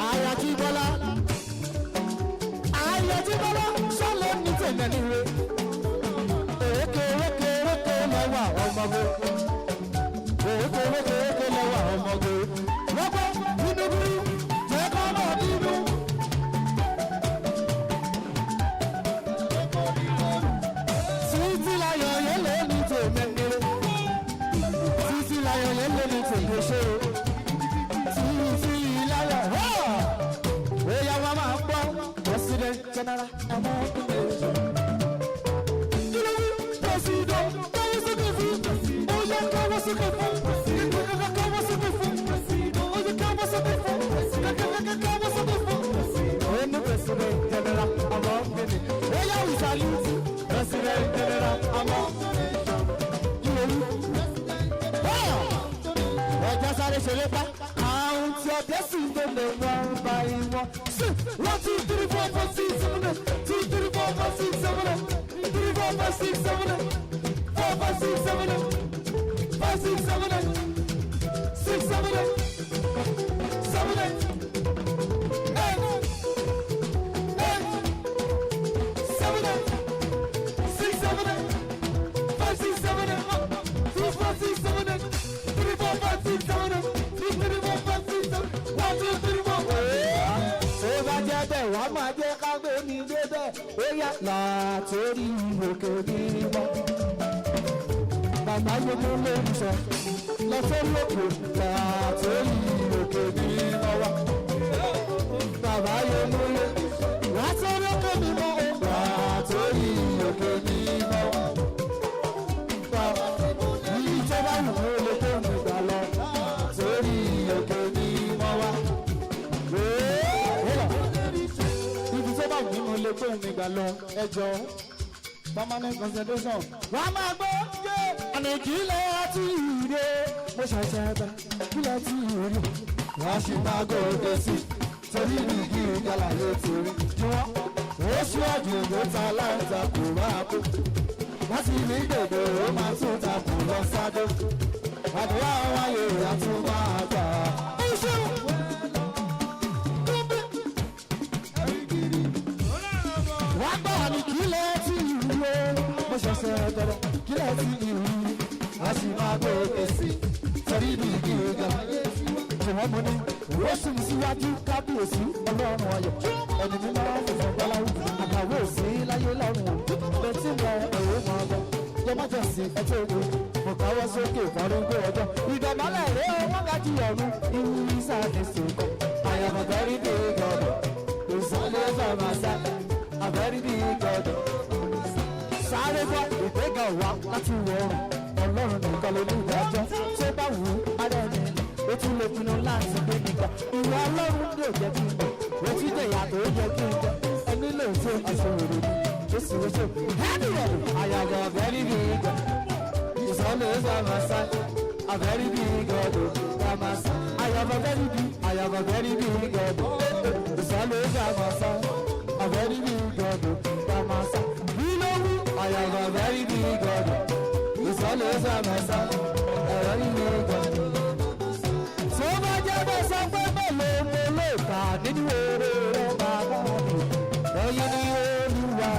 Àyà Jíbọ́lá sọ́lọ́ ní tẹ̀lé nílé èké lọ́wọ́ ọmọge èké lọ́wọ́ ọmọge lọ́pọ̀ bínúbí jẹ́ kọ́ mọ̀ bínú. Títí láyọ̀ yẹn lé ní tèmi nílé títí láyọ̀ yẹn lé ní tèmi ṣe títí láyọ̀ oya wa máa gbọ́ president general ọmọ ìgbésẹ̀. President káwọ́ sókè fún oya káwọ́ sókè fún ìgbésẹ̀ káwọ́ sókè fún oya káwọ́ sókè fún kàkàkàkà káwọ́ sókè fún. Oyè president general ọmọ ìgbésẹ̀ oya we salute president general ọmọ ìgbésẹ̀. Ọjà sáré ṣe lépa. Àwọn tí ọdẹ sì ń lè wọ́n bá ìwọ̀n. 1, 2, 3, 4, 5, 6, 7, 8. 2, 3, 4, 5, 6, 7, 8. 3, 4, 5, 6, 7, 8. 4, 5, 6, 7, 8. 5, 6, 7, 8. 6, 7, 8. 7, 8. 8. 8. 7, 8. 6, 7, 8. 5, 6, 7, 8. 2, 4, 6, 7, 8. 3, 4, 5, 6, 7, 8. 3, 4, 5, 6, 7, 1, 2, 3, 4, 5. Ó bá jẹ́ bẹ́ẹ̀ wá máa jẹ́ ká gbé mi débẹ̀ ó yá látòrí òkè ògiri mọ́. Bàbá gbogbo lórí sọ lọ sórí òkè látòrí òkè ògiri mọ́ wá. Bàbá gbogbo lórí látòrí òkè mi mọ́ ó látòrí òkè ògiri mọ́ wá. Bàbá yìí tó bá wù ú lè tó mi gbà lọ látòrí òkè ògiri mọ́ wá. Ibi tó bá wù mí mo lè gbé mi gbà lọ ẹjọ́ permanent concentration. Wà á máa gbọ́ àná ìkìlẹ̀ tí ìrè mo ṣàṣà ẹ̀bẹ̀ kílẹ̀ tí ìrè. Wọ́n á sì máa gòkè sí torí ìdíjí ìjàlá yóò ti rí. Ó ṣíwájú ìwé ta láǹtà kò máa kú. Wọ́n ti ní gbèdé ó máa tún takò lọ sádó. Àdúrà wáyé àtún máa gbà. Ó ṣeun. Wà á gbọ́ àmì kílẹ̀ tí ìrè mo ṣẹ̀ṣẹ̀ bẹ̀rẹ̀ kílẹ̀ tí ìrè. Wọ́n sì máa gòkè sí torí ìdíjí ìjàlá yóò ti rí. Ṣùgbọ́n mo ní ó sì ń síwájú kábíyèsí ọlọ́run ayọ̀ ẹni mímọ́ fífọ́ gbọ́láwù àkàwé òsì láyé lọ́rùn létí mọ èrò mọ́ ọgbọ́n jọmọ́jọ́sí ẹjọ́ òde mo káwọ́ sókè fọ́rúgbó ọjọ́ ìdọ̀mọ́lẹ̀ rẹ̀ wọ́n ga jí ọ̀run ìwú ìsáàdì sèkọ́ àyàmọ̀ bẹ́rí bí gọ́dọ̀ ìsọ̀lẹ̀ fàmásá àbẹ́rí bí gọ́dọ̀ sáré bọ́ ìgbéga wá láti wọ̀ọ̀rùn ọlọ́run nìkan ló ní ìdájọ́ tó bá wù ú ara ẹni ó tún lè pinnu láti gbé nígbà ìwà ọlọ́run ló jẹ́ kí n bọ̀ ó ti dé ìyàtọ̀ ó yẹ kí n jẹ ẹni lè tó aṣọ òrò ni ó sì wọ́n ṣe hẹ́nìyàn àyàgò àbẹ́rí bí gọ́ ìsọ̀lẹ̀ ìsọ̀mọ̀sá àbẹ́rí bí gọ́dọ̀ kàmásá àyàgò àbẹ́rí bí gọ́dọ̀ ìsọ̀lẹ̀ ìsọ̀mọ̀sá àbẹ́rí bí gọ́dọ̀ kàmásá bí ló wú àyàgò àbẹ́rí bí gọ́dọ̀ ìsọ̀lẹ̀ ìsọ̀mọ̀sá àbẹ́rí bí gọ́dọ̀. Tó bá jẹ́ bó sọ pé mélòó mo lè kà nínú eré rẹ̀ bàbá mi, ẹ̀yin ni Olúwa.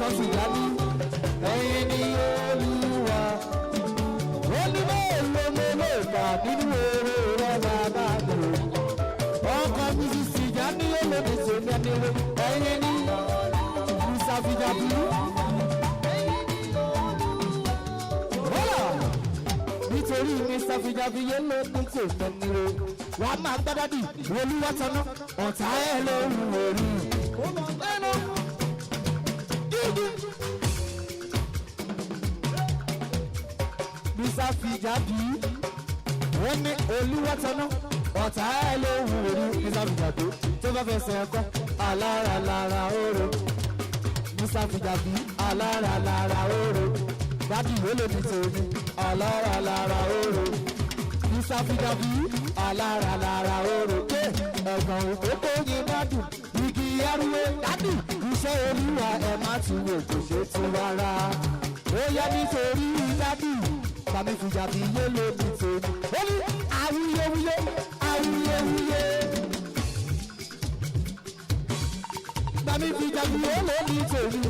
sọ sìgá ní ẹ̀yìn ní olúwa ó ní mélòó mélòó kà nínú èrè rẹ̀ bàbá mi ọkọ̀ mi sì sìgá ní olóde tèmi ẹni rẹ̀ ẹ̀yìn ní ìsàfihàn nítorí mr fijabiye ló ní kò tẹ̀lé o wà á máa gbádádì olúwa tọ́nà ọ̀tá ẹ̀ lóhùn orí. mr fijabi wọ́n ní olúwa tọ́nà ọ̀tá ẹ̀ lóhùn orí mr fijado tó bá fẹsẹ̀ ẹ̀kọ́ alára lára oró mr fijabi alára lára oró dádì ló lè ní tèmi alára lára oró ìsàfihàbí alára lára oró ké ẹ̀gbọ́n òkókó yín bá dùn igi ẹrúwé dádì iṣẹ́ olúwa ẹ̀ má tún wò kò ṣe tú rárá ó yẹ nítorí dádì bàmí fìjàbí yé ló ní tèmi ó ní awuyewuye awuyewuye bàmí fìjàbí yé ló ní tèmi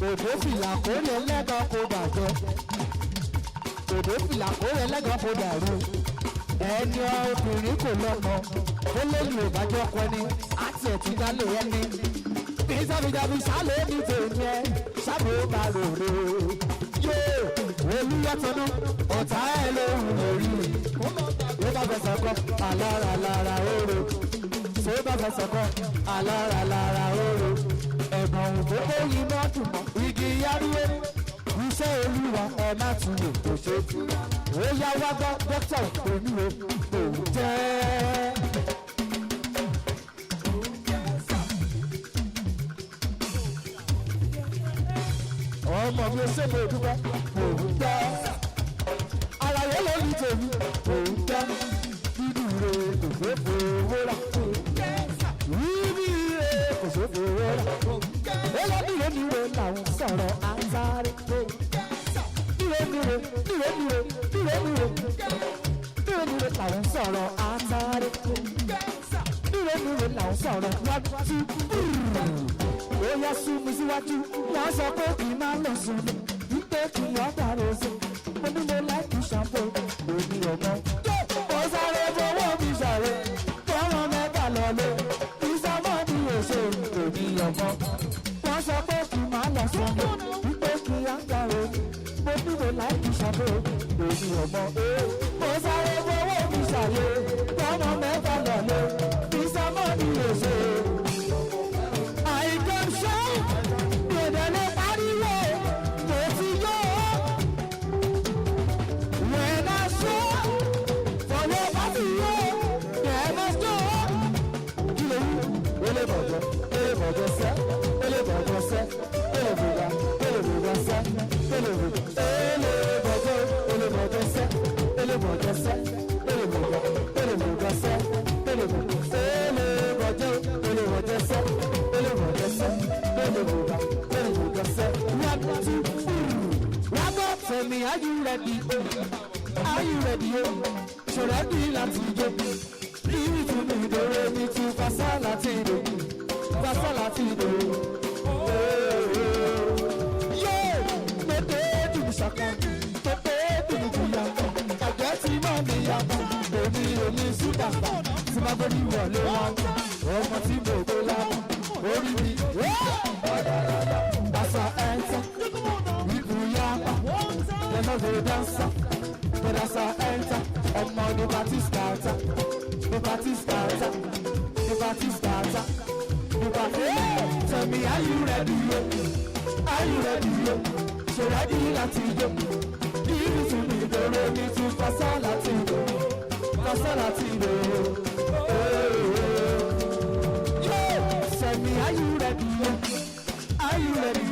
òdò fìlà kórè lẹ́gàn kó bàjẹ́ òdò fìlà kórè lẹ́gàn kó dàrú ẹni obìnrin kò lọ́mọ ó lóyún ìbájọ́ kọ ni àti ẹ̀tún dálé ẹni bí sábìjábí sálẹ̀ ní tèmi ẹ sábò bá rorò yóò olúyàtọ̀nù ọ̀tá ẹ̀ lóhùn lórí ló bá fẹsẹ̀ kọ́ alára lára oró tó bá fẹsẹ̀ kọ́ alára lára oró ẹ̀gbọ́n òkókó yìí mọ́ dùn mọ́ igi yárúwé iṣẹ́ olúwa ẹ má tún lò kò ṣe tú ó yá wá gbọ́ dókítà oníwo kò jẹ́. ọmọ mi ṣe lè dúpẹ́ kò jẹ́ ara yẹn ló ní tèmi kò jẹ́ dídú rẹ̀ kò ṣe fowó rà rírí rẹ̀ kò ṣe fowó rà níre làwọn sọ̀rọ̀ àǹsáré níre làwọn sọ̀rọ̀ àǹsáré níre làwọn sọ̀rọ̀ wájú ó yá sún mi síwájú wọ́n sọ pé kì í máa lọ sùn ní wípé kì í ọ̀dà rẹ̀ sí mo ní mo láìkí ṣàǹpó òní ọ̀gbọ́n ó sáré fowó mi sàré fọ́nrán mẹ́ta lọ́lé ìsọmọ́ni èso òní ọ̀gbọ́n wọ́n sọ pé kì í máa lọ sọ́dọ̀ wípé kì í àgbàro mo nílò láìpẹ́ ṣàbẹ̀ òní ọmọ mo sáré fowó mi ṣàyè tọmọ mẹ́fà lọ́lẹ̀ fi sọmọ ní èso. àìkọ́ ṣọ́ gbèdéle pariwo kò sí yó wẹ̀nà ṣọ́ fọwọ́ bá ti yó kẹ̀mẹ́ ṣọ́ kí ló wú elébọ̀jọ́ sẹ́ elébọ̀jọ́ sẹ́ elébọ̀jọ́ sẹ́ elébọ̀jọ́ sẹ́ elébọ̀jọ́ sẹ́ elébọ̀jọ́ sẹ́ Tell me, are you ready? Are you ready? So ready, let's go. Leave it to me, the ready to pass all that you do. Pass all that you do. Yeah, pepe to the shaka, pepe to the yaka. I get him on the yaka, baby, only suit up. Somebody will love. Oh, my team will go loud. Only me. That's our answer. We do yaka. Then I go dancer. But that's our answer. And now the party starter. The party starter. The party starter. The party. Tell me, are you ready? Are you ready? So ready, Latino. Give it to me, the ready to pass all Latino. Pass all Latino. Tell me, are you ready? Are you ready?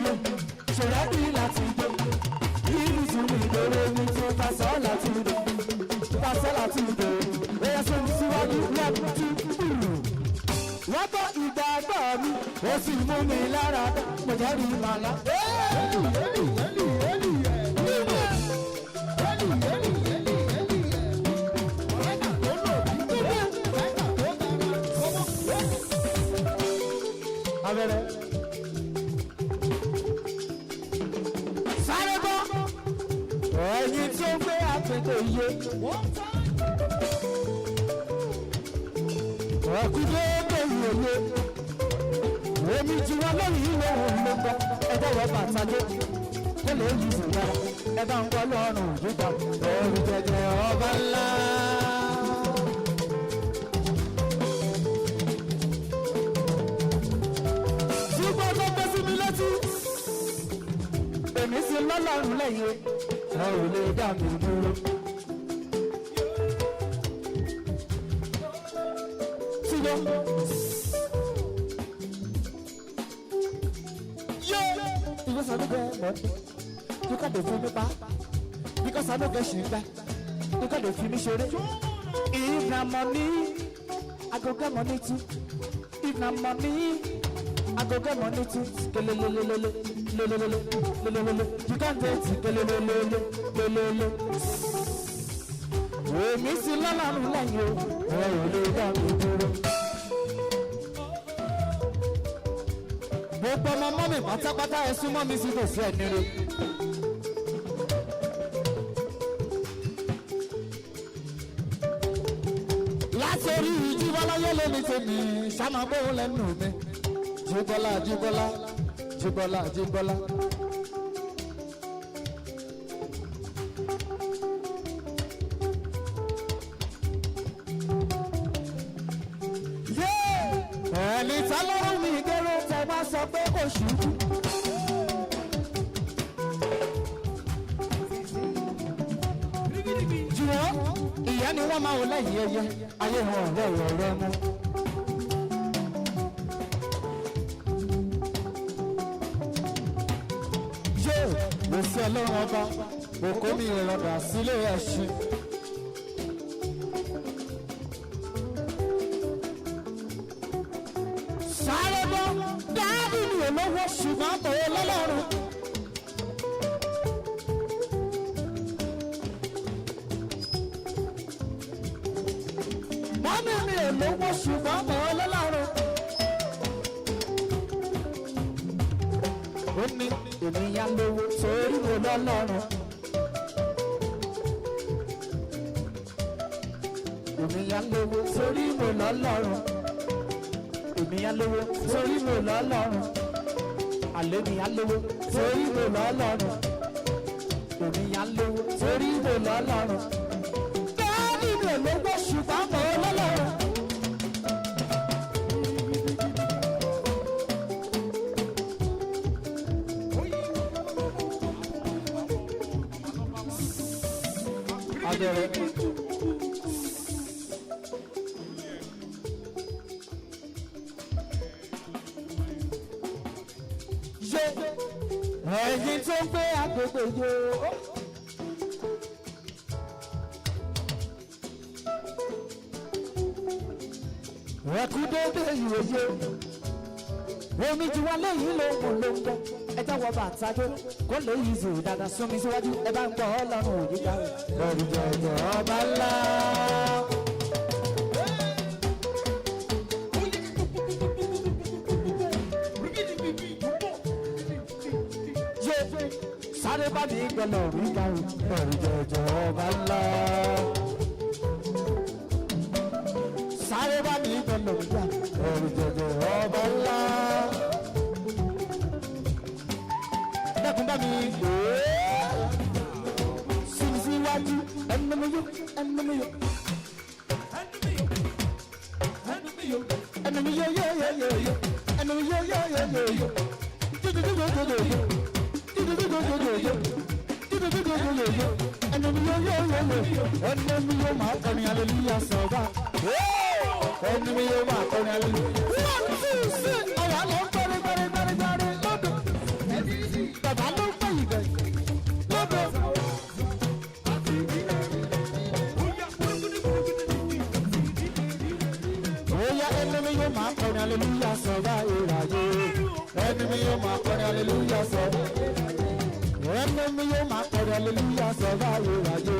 So ready, Latino. Give it to me, the ready to pass all Latino. Pass all Latino. There's some swaggy love to do. Wọ́n bọ́ ìgbàgbọ́ mi, ó sì mú mi lára, mo jẹ́ rí màlá. Abẹ́rẹ́. ẹ̀yin tó gbé àpètè iye. ọ̀kúndé tó yòye. omi tí wọn lórí ìwé òun ló gbọ́. ẹ jẹ́wọ́ bàtà dé. kó lè yí sí dára. ẹ bá ń gbọ́ lọ́rùn jíjà. ẹ̀rù jẹjẹ ọba ńlá. ṣùgbọ́n tó gbé sí mi létí. èmi sì lọ́lọ́run lẹ́yìn. ẹ ò lè dá mi dúró. ṣùgbọ́n because I don't get money, you can't feel me back. Because I don't get shit back, you can't feel me short. If na money, I go get money too. If na money, I go get money too. You can't take it. Oh, Missy Lala, I'm like you. Oh, you don't do it. Gbogbo ọmọ mọ́mì pátápátá ẹ súnmọ́ mi sí tòsí ẹ̀ nílé. láti orí Jíbọ́láyé lómi tèmi ṣáná bóun lẹ́nu mi. Jíbọ́lá Jíbọ́lá Jíbọ́lá Jíbọ́lá. ẹni tá lọ́rùn mi gẹ́rù tẹ bá sọ pé kò ṣubú. jùlọ ìyá ni wọ́n máa wò lẹ́yìn ẹyẹ ayé wọn ọ̀rẹ́ ọ̀rẹ́ mú. yóò lè sí ọlọ́run ọba òkú mi ìrọ̀dà sílé ẹ̀ṣin. olówó ṣùgbọ́n àtọ̀wé lọ́lọ́run. mọ́mí mi ò lówó ṣùgbọ́n àtọ̀wé lọ́lọ́run. ó ní ènìyàn lówó torí mo lọ́lọ́run. ènìyàn lówó torí mo lọ́lọ́run. ènìyàn lówó torí mo lọ́lọ́run. àlébí alówó torí mo lọ́lọ́run. ènìyàn lówó torí mo lọ́lọ́run. bẹ́ẹ̀ni mi ò lówó ṣùgbọ́n mo lọ́lọ́run. adẹ̀rẹ̀. ẹ̀yin tó ń gbé agbègbè yóò. ẹ̀kú dédé ìwòye. omi jù wá lẹ́yìn ló ń mú ló ń gbọ́. ẹ jáwọ́ bàtà dé kó lè yí ìzò dáadáa sún mi síwájú. ẹ bá ń gbọ́ ọlọ́run òyìnbá rẹ̀. ẹ̀rù jẹ̀jẹ̀ ọba ńlá. sáré bá mi gbọ́dọ̀ rí dáhùn ẹ̀rù jẹ̀jẹ̀ ọba ńlá. sáré bá mi gbọ́dọ̀ rí dáhùn ẹ̀rù jẹ̀jẹ̀ ọba ńlá. dẹ́kun bá mi gbé sinmi síwájú ẹnu mi yó ẹnu mi yó. ẹnu mi yó yó yó yó yó ẹnu mi yó yó yó yó yó. Enemy yo ma kọrin hallelujah sọba. Enemy yo ma kọrin hallelujah. Ọ̀yà ló ń gbẹ́rẹ́ gbẹ́rẹ́ gbẹ́rẹ́ gbẹ́rẹ́ lọ́dọ̀. Bàbá ló ń gbẹ́ ìgbẹ́ lọ́dọ̀. Oya enemy yo ma kọrin hallelujah sọba ìràyè. Enemy yo ma kọrin hallelujah sọba. Enemy yo ma kọrin hallelujah sọba ìràyè.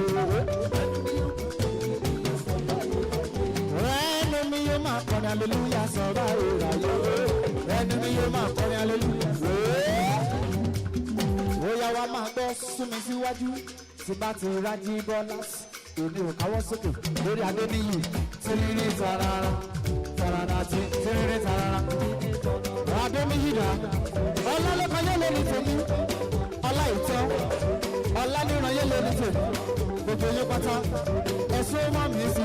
Enemy yo ma kọrin hallelujah sọba ìràyè. Enemy yo ma kọrin hallelujah. Oya wa máa gbọ́ sún mi síwájú tí bá ti rájí bọ́lá èmi ò káwọ́ sókè lórí adé níyì tírírí tarara tarara tírírí tarara adé níyì dá ọlá ló kan yé lórí tèmi ọlá ìtọ́ ọlá níran yé lórí tèmi gbogbo yín pátá ẹ̀sùn mọ́ mi sí